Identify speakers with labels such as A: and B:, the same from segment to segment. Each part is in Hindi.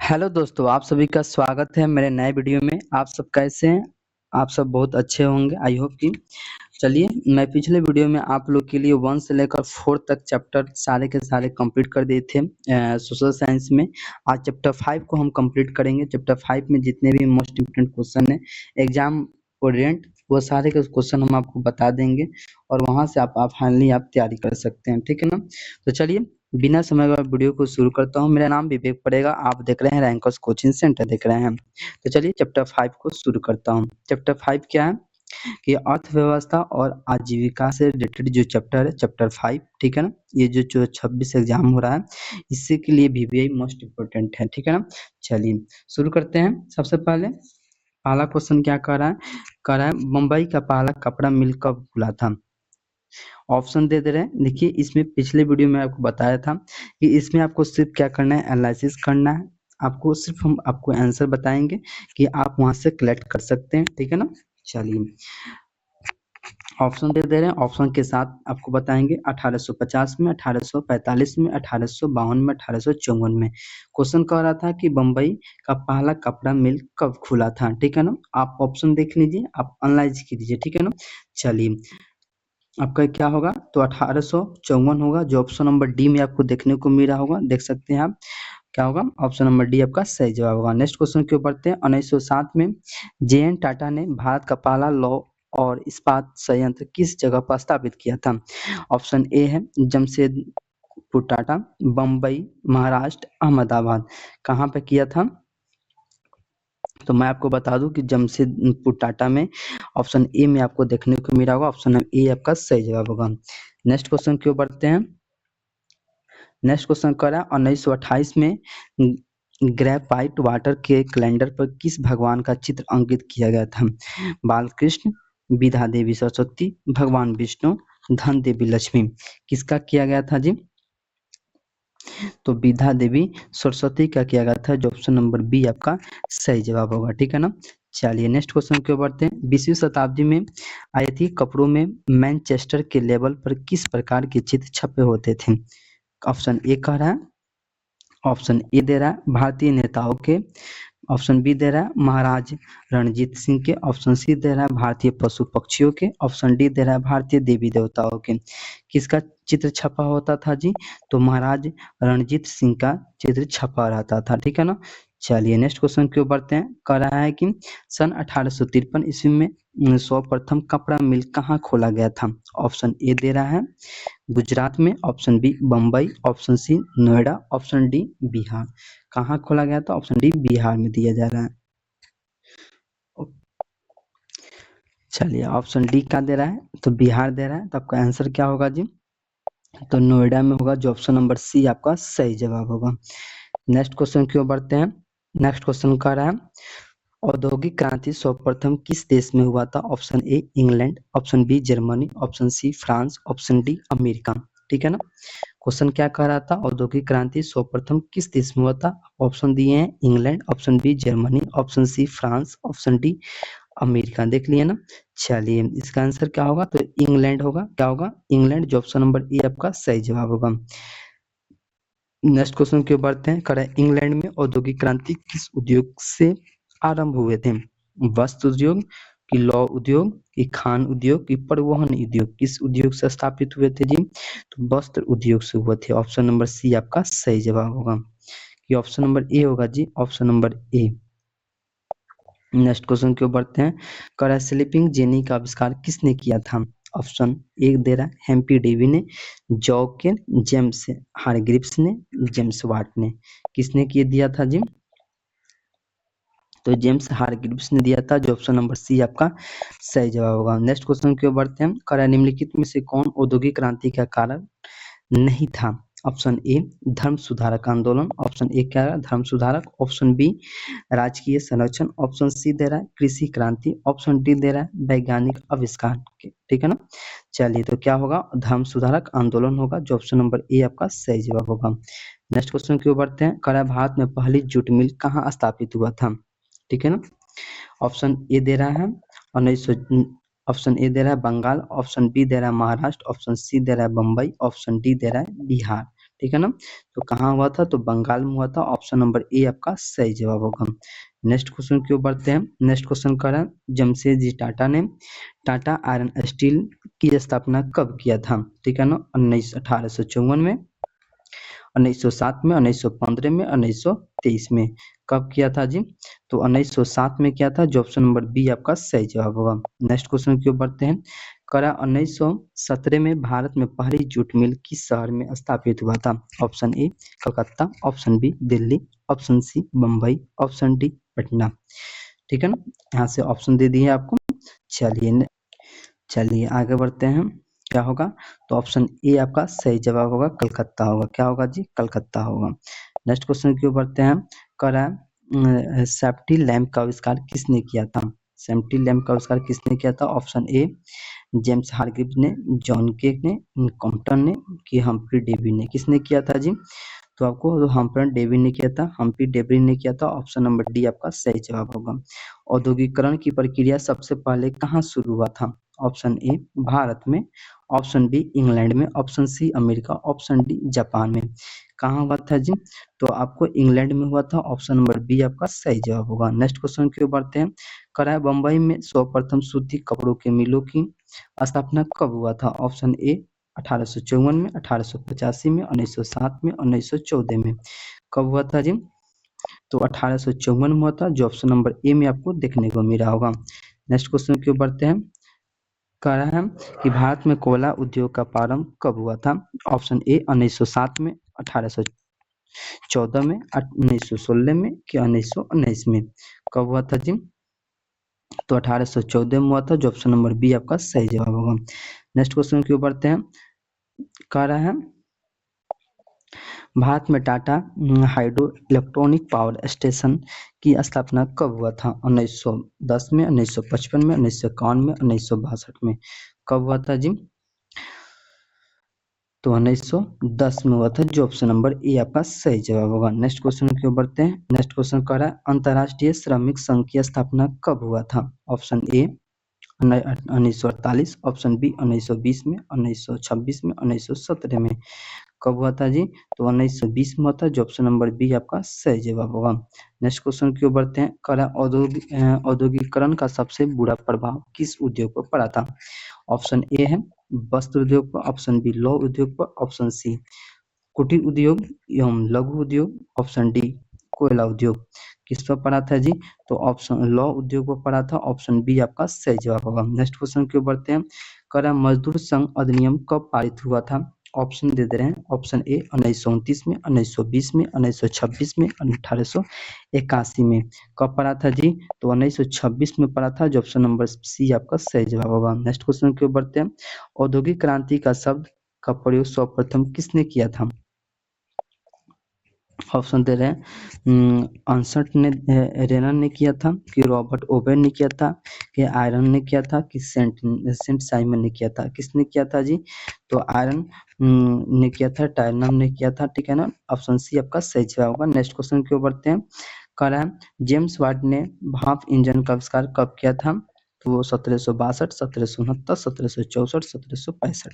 A: हेलो दोस्तों, आप सभी का स्वागत है मेरे नए वीडियो में। आप सब कैसे हैं? आप सब बहुत अच्छे होंगे, आई होप कि। चलिए, मैं पिछले वीडियो में आप लोग के लिए 1 से लेकर 4 तक चैप्टर सारे के सारे कंप्लीट कर दिए थे सोशल साइंस में। आज चैप्टर 5 को हम कंप्लीट करेंगे। चैप्टर 5 में जितने भी मोस्ट इम्पोर्टेंट क्वेश्चन है एग्जाम ओरिएंट, वो सारे के क्वेश्चन हम आपको बता देंगे और वहाँ से आप फाइनली आप तैयारी कर सकते हैं, ठीक है ना। तो चलिए, बिना समय गवाए वीडियो को शुरू करता हूँ। मेरा नाम विवेक पड़ेगा, आप देख रहे हैं रैंकर्स कोचिंग सेंटर देख रहे हैं। तो चलिए चैप्टर 5 को शुरू करता हूँ। चैप्टर 5 क्या है कि अर्थव्यवस्था और आजीविका से रिलेटेड जो चैप्टर है, चैप्टर 5, ठीक है ना। ये जो 26 एग्जाम हो रहा है, इसी के लिए VVI मोस्ट इम्पोर्टेंट है, ठीक है ना। चलिए शुरू करते हैं। सबसे पहले पहला क्वेश्चन क्या कह रहा है मुंबई का पहला कपड़ा मिल कब खुला था। ऑप्शन दे रहे हैं। देखिए, इसमें पिछले वीडियो में आपको बताया था कि इसमें आपको सिर्फ क्या करना है, एनालिसिस करना है। आपको सिर्फ हम आपको आंसर बताएंगे कि आप वहां से कलेक्ट कर सकते हैं, ठीक है ना। चलिए, ऑप्शन दे रहे हैं। ऑप्शन के साथ आपको बताएंगे 1850 में, 1845 में, 1852 में, 1854 में। क्वेश्चन कह रहा था कि बम्बई का पहला कपड़ा मिल कब खुला था, ठीक है ना। आप ऑप्शन देख लीजिए, आप एनालाइज कीजिए, ठीक है ना। चलिए, आपका क्या होगा तो 1854 होगा, जो ऑप्शन नंबर डी में आपको देखने को मिल रहा होगा, देख सकते हैं आप। क्या होगा, ऑप्शन नंबर डी आपका सही जवाब होगा। नेक्स्ट क्वेश्चन के ऊपर बढ़ते हैं। 1907 में JN टाटा ने भारत का पहला लौह और इस्पात संयंत्र किस जगह पर स्थापित किया था। ऑप्शन ए है जमशेदपुर टाटा, बम्बई, महाराष्ट्र, अहमदाबाद। कहाँ पे किया था, तो मैं आपको बता दूं कि जमशेदपुर टाटा में। ऑप्शन ए में आपको देखने को मिला होगा, ऑप्शन ए आपका सही जवाब होगा। नेक्स्ट क्वेश्चन की ओर बढ़ते हैं। नेक्स्ट क्वेश्चन कर रहा है 1928 में ग्रेफाइट वाटर के कैलेंडर पर किस भगवान का चित्र अंकित किया गया था। बालकृष्ण, विद्या देवी सरस्वती, भगवान विष्णु, धन देवी लक्ष्मी। किसका किया गया था जी, तो विद्या देवी सरस्वती का किया गया था, जो ऑप्शन नंबर बी आपका सही जवाब होगा, ठीक है ना। चलिए नेक्स्ट क्वेश्चन की ओर बढ़ते हैं। 20वीं शताब्दी में आई थी कपड़ों में मैनचेस्टर के लेवल पर किस प्रकार के चित्र छपे होते थे। ऑप्शन ए कह रहा है, ऑप्शन ए दे रहा है भारतीय नेताओं के, ऑप्शन बी दे रहा है महाराज रणजीत सिंह के, ऑप्शन सी दे रहा है भारतीय पशु पक्षियों के, ऑप्शन डी दे रहा है भारतीय देवी देवताओं के। किसका चित्र छपा होता था जी, तो महाराज रणजीत सिंह का चित्र छपा रहता था, ठीक है ना। चलिए नेक्स्ट क्वेश्चन की ओर बढ़ते हैं। कह रहा है कि सन 1853 ईस्वी में सर्वप्रथम कपड़ा मिल कहाँ खोला गया था। ऑप्शन ए दे रहा है गुजरात में, option B Bombay, option C Noida, option D Bihar. कहाँ खोला गया था, ऑप्शन डी बिहार में दिया जा रहा है। चलिए, ऑप्शन डी का दे रहा है तो बिहार दे रहा है, तो आपका आंसर क्या होगा जी, तो नोएडा में होगा, जो ऑप्शन नंबर सी आपका सही जवाब होगा। नेक्स्ट क्वेश्चन की ओर बढ़ते हैं। नेक्स्ट क्वेश्चन कह रहा है औद्योगिक क्रांति सर्वप्रथम किस देश में हुआ था। Option A England, option B Germany, option C France, option D America, ठीक है ना। क्वेश्चन क्या कह रहा था, औद्योगिक क्रांति सर्वप्रथम किस देश में हुआ था। ऑप्शन दिए हैं England, option B Germany, option C France, option D America. देख लिए ना। चलिए, इसका आंसर क्या होगा, तो इंग्लैंड होगा। क्या होगा, इंग्लैंड, जो ऑप्शन नंबर ए आपका सही जवाब होगा। नेक्स्ट क्वेश्चन की ओर बढ़ते हैं। करें इंग्लैंड में औद्योगिक क्रांति किस उद्योग से आरंभ हुए थे। वस्त्र उद्योग, कि लौह उद्योग, कि खान उद्योग, कि परिवहन उद्योग। किस उद्योग से स्थापित हुए थे जी, तो वस्त्र उद्योग से हुए थे। ऑप्शन नंबर सी आपका सही जवाब होगा, कि ऑप्शन नंबर ए होगा जी, option number A. Next question की ओर बढ़ते हैं। करें स्लीपिंग जेनी का आविष्कार किसने किया था। ऑप्शन एक दे रहा है हेम्पी डेवी ने, जॉकेन, जेम्स हारग्रीव्स ने, जेम्स वाट ने। किसने किए दिया था जी, तो जेम्स हारग्रीव्स ने दिया था, जो ऑप्शन नंबर सी आपका सही जवाब होगा। नेक्स्ट क्वेश्चन की ओर बढ़ते हैं। करें निम्नलिखित में से कौन औद्योगिक क्रांति का कारण नहीं था। ऑप्शन ए धर्म सुधारक आंदोलन, ऑप्शन ए क्या है धर्म सुधारक, ऑप्शन बी राजकीय संरक्षण, ऑप्शन सी दे रहा है कृषि क्रांति, ऑप्शन डी दे रहा है वैज्ञानिक आविष्कार के, ठीक है ना। चलिए, तो क्या होगा, धर्म सुधारक आंदोलन होगा, जो ऑप्शन नंबर ए आपका सही जवाब होगा। नेक्स्ट क्वेश्चन की ओर बढ़ते हैं। करा भारत में पहली जूट मिल कहाँ स्थापित हुआ था, ठीक है ना। ऑप्शन ए दे रहा है 1900, ऑप्शन ए दे रहा है बंगाल, ऑप्शन बी दे रहा है महाराष्ट्र, ऑप्शन सी दे रहा है बम्बई, ऑप्शन डी दे रहा है बिहार, ठीक है ना। तो कहाँ हुआ था, तो बंगाल में हुआ था। ऑप्शन नंबर ए आपका सही जवाब होगा। नेक्स्ट क्वेश्चन की ओर बढ़ते हैं। नेक्स्ट क्वेश्चन कह रहा है जमशेदजी टाटा ने टाटा आयरन स्टील की स्थापना कब किया था, ठीक है ना। 1854 में, 1907 में, 1915 में, 1923 में। कब किया था जी, तो 1907 में किया था, जो ऑप्शन नंबर बी आपका सही जवाब होगा। नेक्स्ट क्वेश्चन की ओर बढ़ते हैं। करा 1917 में भारत में पहली जूट मिल किस शहर में स्थापित हुआ था। Option A Calcutta, option B Delhi, option C Mumbai, option D Patna. ठीक है ना, यहाँ से ऑप्शन दे दिए आपको। चलिए चलिए आगे बढ़ते हैं। क्या होगा, तो ऑप्शन ए आपका सही जवाब होगा, कलकत्ता होगा। क्या होगा जी, कलकत्ता होगा। नेक्स्ट क्वेश्चन की ओर बढ़ते हैं। करा सेफ्टी लैंप का आविष्कार किसने किया था। सेफ्टी लैंप का आविष्कार किसने किया था। ऑप्शन ए जेम्स हार्ग्रीव्स ने, जॉन केक ने, कॉम्पटन ने, कि हम्फ्री डेवी ने। किसने किया था जी, तो आपको हम्फ्री डेवी ने किया था, हम्फ्री डेवी ने किया था। ऑप्शन नंबर डी आपका सही जवाब होगा। औद्योगिकरण की प्रक्रिया सबसे पहले कहाँ शुरू हुआ था। ऑप्शन ए भारत में, ऑप्शन बी इंग्लैंड में, option C America, option D Japan में। कहाँ हुआ था जी, तो आपको इंग्लैंड में हुआ था। ऑप्शन नंबर बी आपका सही जवाब होगा। नेक्स्ट क्वेश्चन की ओर बढ़ते हैं। कराया बम्बई में सर्वप्रथम सूती कपड़ों के मिलों की स्थापना कब हुआ था। ऑप्शन ए 1854 में, 1885 में, 1907 में, 1914 में। कब हुआ था जी, तो 1854 में हुआ था, जो ऑप्शन नंबर ए में आपको देखने को मिला होगा। नेक्स्ट क्वेश्चन की ओर बढ़ते हैं। कह रहा है कि भारत में कोयला उद्योग का प्रारंभ कब हुआ था। ऑप्शन ए 1907 में, 1814 में, 1916 में, कि 1919 में। कब हुआ था जी, तो 1814 में हुआ था, जो ऑप्शन नंबर बी आपका सही जवाब होगा। नेक्स्ट क्वेश्चन की ओर बढ़ते हैं। कह रहा है भारत में Tata hydro electronic power station की स्थापना कब हुआ था। 1910 में, 1955 में, 1951 में, 1962 में। कब हुआ था जी, तो 1910 में हुआ था, जो ऑप्शन नंबर ए आपका सही जवाब होगा। नेक्स्ट क्वेश्चन की ओर बढ़ते हैं। नेक्स्ट क्वेश्चन कह रहा है अंतर्राष्ट्रीय श्रमिक संघ की स्थापना कब हुआ था। ऑप्शन ए 1948, ऑप्शन बी 1920 में, 1926 में, 1917 में। कब हुआ था जी, तो 1920 में हुआ था, जो ऑप्शन नंबर बी आपका सही जवाब होगा। नेक्स्ट क्वेश्चन की ओर बढ़ते हैं। कह रहा है औद्योगिकरण का सबसे बुरा प्रभाव किस उद्योग पर पड़ा था। ऑप्शन ए है वस्त्र उद्योग पर, ऑप्शन बी लौह उद्योग पर, ऑप्शन सी कुटीर उद्योग एवं लघु उद्योग, ऑप्शन डी कोयला उद्योग। किस पर पड़ा था जी, तो ऑप्शन लौह उद्योग पर पड़ा था। ऑप्शन बी आपका सही जवाब होगा। नेक्स्ट क्वेश्चन की ओर बढ़ते हैं। कह रहा है मजदूर संघ अधिनियम कब पारित हुआ था। ऑप्शन दे दे रहे हैं। ऑप्शन ए 1929 में, 1920 में, 1926 में, 1881 में। कब पड़ा था जी, तो 1926 में पड़ा था, जो ऑप्शन नंबर सी आपका सही जवाब होगा। नेक्स्ट क्वेश्चन की ओर बढ़ते हैं। औद्योगिक क्रांति का शब्द का प्रयोग सर्वप्रथम किसने किया था। ऑप्शन दे रहे हैं। अंसर्ट ने, रेनन ने किया था, कि रॉबर्ट ओवेन ने किया था, कि आयरन ने किया था, कि सेंट साइमन ने किया था। किसने किया था जी, तो आयरन ने किया था, टायरनम ने किया था। ठीक है ना, ऑप्शन सी आपका सही जवाब होगा। नेक्स्ट क्वेश्चन की ओर बढ़ते हैं। कह रहा है जेम्स वाट ने भाप इंजन का आविष्कार कब किया था, तो वो 1762, 1769, 1764, 1765।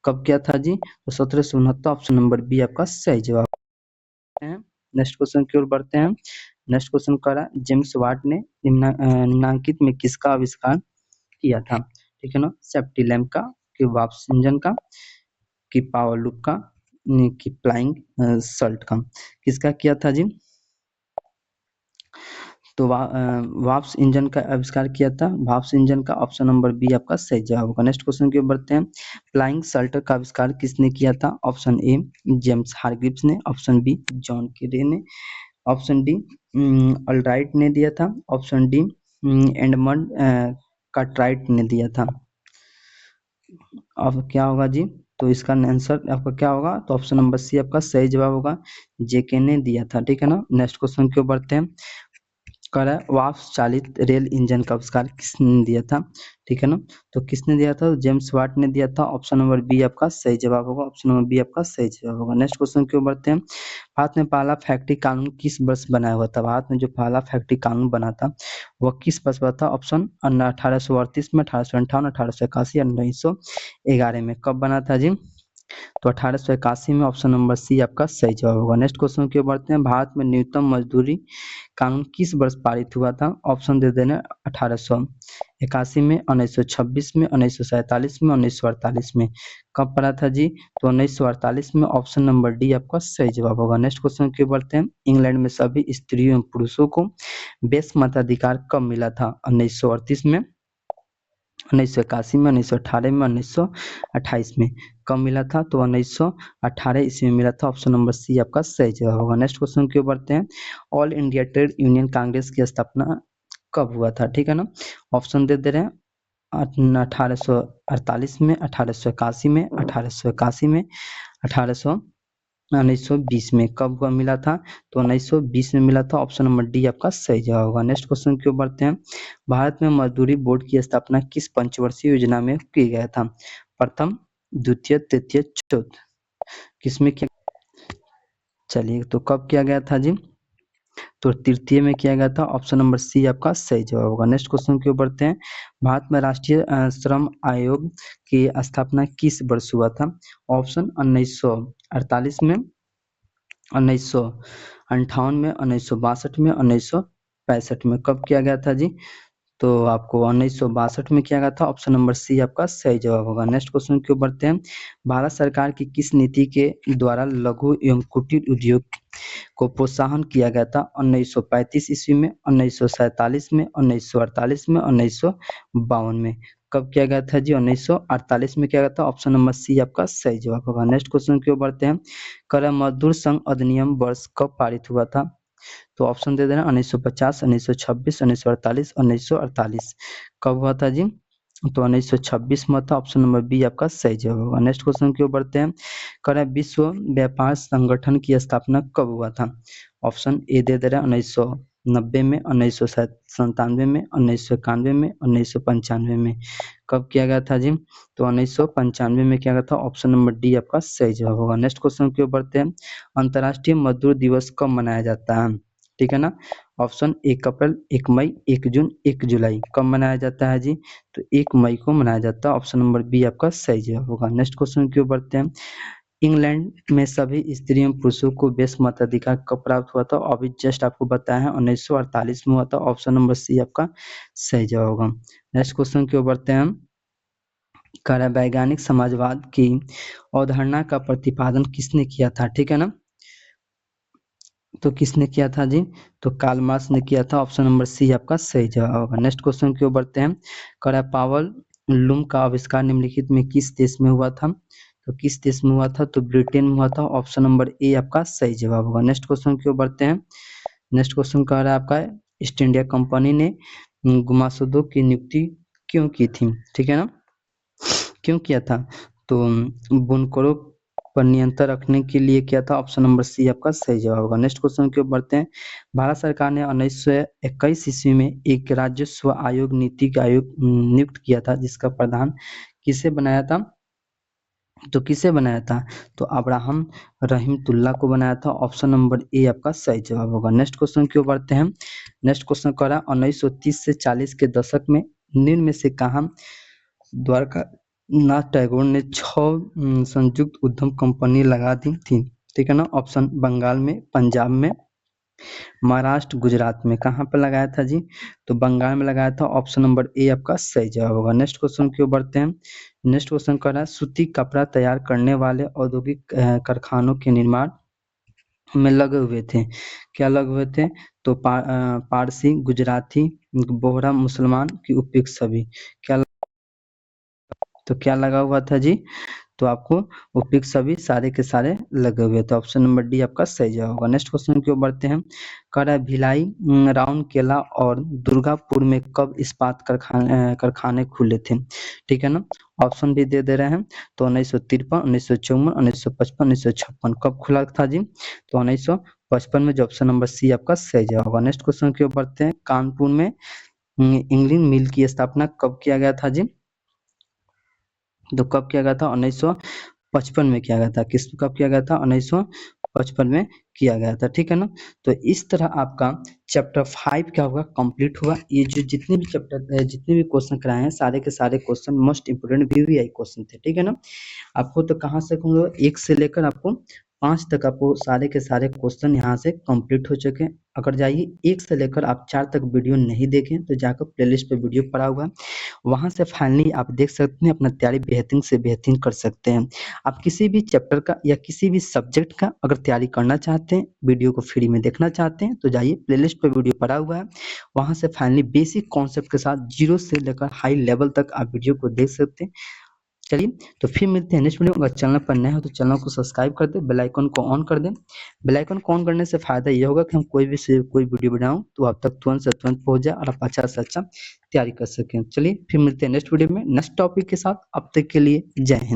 A: कब किया था जी, तो 1769, ऑप्शन नंबर बी आपका सही जवाब है। नेक्स्ट क्वेश्चन की ओर बढ़ते हैं। नेक्स्ट क्वेश्चन कह रहा है जेम्स वाट ने निम्नलिखित में किसका आविष्कार किया था। ठीक है ना, सेफ्टी लैंप का, कि वाप्स इंजन का, कि पावर लूप का, कि फ्लाइंग सल्ट का। किसका किया था जी, तो वाप्स इंजन का आविष्कार किया था। वाप्स इंजन का ऑप्शन नंबर बी आपका सही जवाब होगा। नेक्स्ट क्वेश्चन की ओर बढ़ते हैं। फ्लाइंग सल्टर का आविष्कार किसने किया था। ऑप्शन ए जेम्स हार्ग्रीव्स ने, ऑप्शन बी जॉन केरे ने, ऑप्शन डी अल्राइट ने दिया था, ऑप्शन डी एडमंड कार्टराइट ने दिया था। अब क्या होगा जी, तो इसका आंसर आपका क्या होगा, तो ऑप्शन नंबर सी आपका सही जवाब होगा, जेके ने दिया था। ठीक है ना, नेक्स्ट क्वेश्चन की ओर बढ़ते हैं। कह रहा है वाष्प चालित रेल इंजन का आविष्कार किसने दिया था। ठीक है ना, तो किसने दिया था, जेम्स वाट ने दिया था। ऑप्शन नंबर बी आपका सही जवाब होगा। ऑप्शन नंबर बी आपका सही जवाब होगा। नेक्स्ट क्वेश्चन की ओर बढ़ते हैं। भारत में पहला फैक्ट्री कानून किस वर्ष बनाया हुआ था। भारत में जो पहला फैक्ट्री कानून बना था वह किस वर्ष बना था। ऑप्शन 1838 में, 1858, 1881, 1911 में। कब बना था जी, तो 1881 में ऑप्शन नंबर सी आपका सही जवाब होगा। नेक्स्ट क्वेश्चन की ओर बढ़ते हैं। भारत में न्यूनतम मजदूरी कानून किस वर्ष पारित हुआ था? ऑप्शन दे देना 1881 में, 1926 में, 1947 में, 1948 में। कब पड़ा था जी? तो 1948 में। ऑप्शन नंबर डी आपका सही जवाब होगा। नेक्स्ट क्वेश्चन की ओर बढ़ते हैं। इंग्लैंड में सभी स्त्रियों एवं पुरुषों को बेस मताधिकार कब मिला था? 1938 में, 1981 में, 1918 में, 1928 में। कब मिला था? तो 1918 ईस्वी में मिला था। ऑप्शन नंबर सी आपका सही जवाब होगा। नेक्स्ट क्वेश्चन की ओर बढ़ते हैं। All India trade union Congress की स्थापना कब हुआ था? ठीक है ना। ऑप्शन दे रहे हैं 1848 में, 1881 में, 1881 में, 1920 में। कब हुआ मिला था? तो 1920 में मिला था। ऑप्शन नंबर डी आपका सही जवाब होगा। नेक्स्ट क्वेश्चन की ओर बढ़ते हैं। भारत में मजदूरी बोर्ड की स्थापना किस पंचवर्षीय योजना में की गया था? प्रथम, द्वितीय, तृतीय, चौथ, किसमें किया? चलिए, तो कब किया गया था जी? तो तृतीय में किया गया था। ऑप्शन नंबर सी आपका सही जवाब होगा। नेक्स्ट क्वेश्चन की ओर बढ़ते हैं। भारत में राष्ट्रीय श्रम आयोग की स्थापना किस वर्ष हुआ था? ऑप्शन 1948 में, 1958 में, 1962 में, 1965 में। कब किया गया था जी? तो आपको 1962 में किया गया था। ऑप्शन नंबर सी आपका सही जवाब होगा। नेक्स्ट क्वेश्चन की ओर बढ़ते हैं। भारत सरकार की किस नीति के द्वारा लघु एवं कुटीर उद्योग को प्रोत्साहन किया गया था? 1935 ईस्वी में, 1947 में, 1948 में, 1952 में। कब किया गया था जी? 1948 में किया गया था। ऑप्शन नंबर सी आपका सही जवाब होगा। नेक्स्ट क्वेश्चन की ओर बढ़ते हैं। करम मजदूर संघ अधिनियम वर्ष कब पारित हुआ था? तो ऑप्शन दे देना 1950, 1926, 1948, 1948। कब हुआ था जी? तो 1926 में था। ऑप्शन नंबर बी आपका सही जवाब होगा। नेक्स्ट क्वेश्चन की ओर बढ़ते हैं। करें विश्व व्यापार संगठन की स्थापना कब हुआ था? ऑप्शन ए दे रहे हैं 1990 में, 1997 में, 1991 में, 1995 में। कब किया गया था जी? तो 1995 में किया गया था। ऑप्शन नंबर डी आपका सही जवाब होगा। नेक्स्ट क्वेश्चन की ओर बढ़ते हैं। अंतर्राष्ट्रीय मजदूर दिवस कब मनाया जाता है? ठीक है ना। ऑप्शन 1 अप्रैल, 1 मई, 1 जून, 1 जुलाई। कब मनाया जाता है जी? तो 1 मई को मनाया जाता है। ऑप्शन नंबर बी आपका सही जवाब होगा। नेक्स्ट क्वेश्चन की ओर बढ़ते हैं। इंग्लैंड में सभी स्त्रियों पुरुषों को बेस मताधिकार कब प्राप्त हुआ था? अभी जस्ट आपको बताया है 1948 में हुआ था। ऑप्शन नंबर सी आपका सही जवाब होगा। नेक्स्ट क्वेश्चन की ओर बढ़ते हैं। वैज्ञानिक समाजवाद की अवधारणा का प्रतिपादन किसने किया था? ठीक है ना। तो किसने किया था जी? तो कार्ल मार्क्स ने किया था। ऑप्शन नंबर सी आपका सही जवाब होगा। नेक्स्ट क्वेश्चन की ओर बढ़ते हैं। पावर लूम का आविष्कार निम्नलिखित में किस देश में हुआ था? तो किस देश में हुआ था? तो ब्रिटेन में हुआ था। ऑप्शन नंबर ए आपका सही जवाब होगा। नेक्स्ट क्वेश्चन की ओर बढ़ते हैं। नेक्स्ट क्वेश्चन कह रहा है आपका ईस्ट इंडिया कंपनी ने गुमास्तों की नियुक्ति क्यों की थी? ठीक है ना। क्यों किया था? तो बुनकरों पर नियंत्रण रखने के लिए किया था। ऑप्शन नंबर सी आपका सही जवाब होगा। नेक्स्ट क्वेश्चन की ओर बढ़ते हैं। भारत सरकार ने 1921 ईस्वी में एक राजस्व आयोग नीति आयोग नियुक्त किया था, जिसका प्रधान किसे बनाया था? तो किसे बनाया था? तो अब्राहम रहीमतुल्लाह को बनाया था। ऑप्शन नंबर ए आपका सही जवाब होगा। नेक्स्ट क्वेश्चन की ओर बढ़ते हैं। नेक्स्ट क्वेश्चन कह रहा है 1930 से 40 के दशक में निम्न में से कहाँ द्वारका नाथ टैगोर ने 6 संयुक्त उद्यम कंपनी लगा दी थी? ठीक है ना। ऑप्शन बंगाल में, पंजाब में, महाराष्ट्र, गुजरात में। कहाँ पर लगाया था जी? तो बंगाल में लगाया था। ऑप्शन नंबर ए आपका सही जवाब होगा। नेक्स्ट क्वेश्चन की ओर बढ़ते हैं। नेक्स्ट क्वेश्चन कह रहा है सूती कपड़ा तैयार करने वाले औद्योगिक कारखानों के निर्माण में लगे हुए थे। क्या लगे हुए थे? तो पारसी, गुजराती, बोहरा, मुसलमान की उपयुक्त सभी। क्या तो क्या लगा हुआ था जी? तो आपको उपयुक्त सभी सारे के सारे लगे हुए थे। ऑप्शन नंबर डी आपका सही जवाब होगा। नेक्स्ट क्वेश्चन की ओर बढ़ते हैं। कह रहा है भिलाई, राउरकेला और दुर्गापुर में कब इस्पात कारखाने खुले थे? ठीक है ना। ऑप्शन भी दे रहे हैं। तो 1953, 1954, 1955, 1956। कब खुला था जी? तो 1955 में। जो ऑप्शन नंबर सी आपका सही जवाब होगा। नेक्स्ट क्वेश्चन की ओर बढ़ते हैं। कानपुर में इंग्लिश मिल की स्थापना कब किया गया था जी? तो कब किया गया था? 1955 में किया गया था। कब किया गया था? 55 में किया गया था, ठीक है ना। तो इस तरह आपका चैप्टर 5 क्या होगा, कंप्लीट हुआ। ये जो जितने भी चैप्टर जितने भी क्वेश्चन कराए हैं सारे के सारे question most important VVI question थे, ठीक है ना। आपको तो कहाँ से कहूँगा 1 से लेकर आपको 5 तक आपको सारे के सारे क्वेश्चन यहाँ से कंप्लीट हो चुके हैं। अगर जाइए 1 से लेकर आप 4 तक वीडियो नहीं देखें तो जाकर प्लेलिस्ट पे वीडियो पड़ा हुआ है, वहाँ से फाइनली आप देख सकते हैं, अपना तैयारी बेहतरीन से बेहतरीन कर सकते हैं। आप किसी भी चैप्टर का या किसी भी सब्जेक्ट का अगर तैयारी करना चाहते हैं, वीडियो को फ्री में देखना चाहते हैं तो जाइए प्लेलिस्ट पे वीडियो पड़ा हुआ है, वहाँ से फाइनली बेसिक कॉन्सेप्ट के साथ 0 से लेकर हाई लेवल तक आप वीडियो को देख सकते हैं। चलिए तो फिर मिलते हैं नेक्स्ट वीडियो में। अगर चैनल पर नए हो तो चैनल को सब्सक्राइब कर दें, बेल आइकन को ऑन कर दें। बेल आइकन को ऑन करने से फायदा ये होगा कि हम कोई वीडियो बनाऊं तो आप तक तुरंत से तुरंत पहुंच जाए और आप अच्छा से अच्छा तैयारी कर सकें। चलिए फिर मिलते हैं नेक्स्ट वीडियो में नेक्स्ट टॉपिक के साथ। अब तक के लिए जय हिंद।